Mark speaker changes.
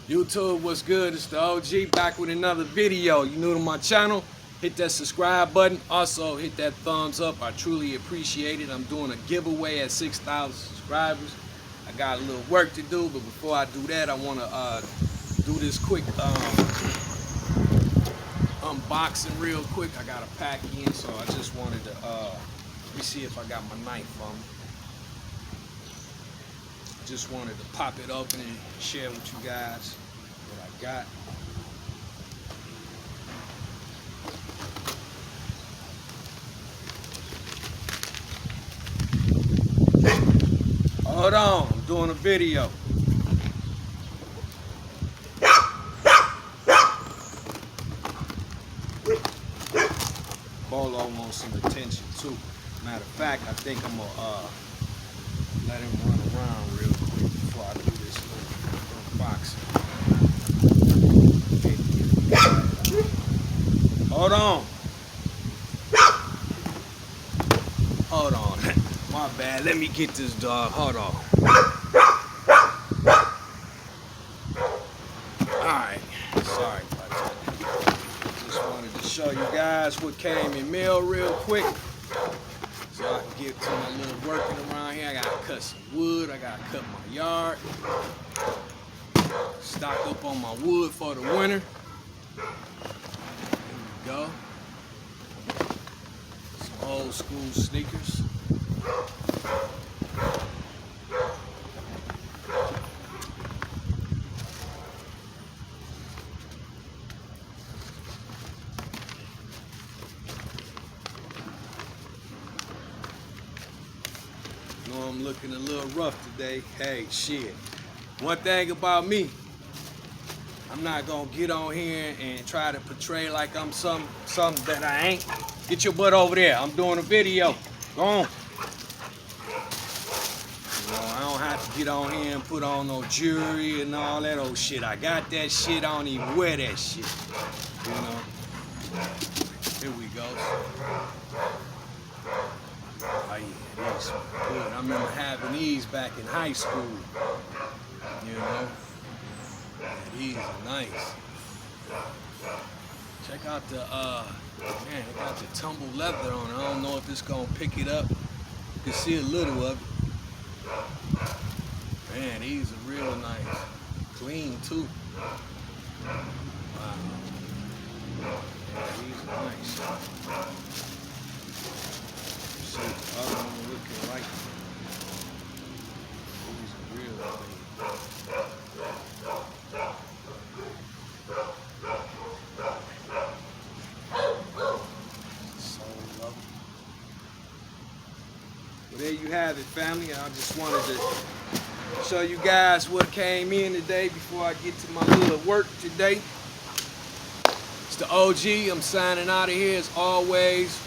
Speaker 1: YouTube, what's good? It's the OG back with another video. You new to my channel, hit that subscribe button. Also hit that thumbs up. I truly appreciate it. I'm doing a giveaway at 6,000 subscribers. I got a little work to do, but before I do that, I want to do this quick unboxing real quick. I got a pack in, so I just wanted to let me see if I got my knife on me. Just wanted to pop it open and share with you guys what I got. Hold on, I'm doing a video. Bolo wants some attention too. Matter of fact, I think I'm gonna let him run around real quick before I do this little unboxing. Hold on. Hold on. My bad. Let me get this dog. Hold on. Alright. Sorry about that. Just wanted to show you guys what came in mail real quick, so I can get to my little working around here. I gotta cut some wood. I gotta cut my yard. Stock up on my wood for the winter. There we go. Some old school sneakers. I'm looking a little rough today. Hey, shit. One thing about me, I'm not gonna get on here and try to portray like I'm something that I ain't. Get your butt over there. I'm doing a video. Go on. You know, I don't have to get on here and put on no jewelry and all that old shit. I got that shit. I don't even wear that shit. You know. Here we go. Oh yeah, these are good. I remember having these back in high school. You know, yeah, these are nice. Check out the man, it got the tumble leather on it. I don't know if it's gonna pick it up. You can see a little of it. Man, these are real nice. Clean too. Wow. Yeah, these are nice. See, the other one looking like these are real clean. So lovely. Well, there you have it, family. I just wanted to show you guys what came in today before I get to my little work today. It's the OG. I'm signing out of here as always.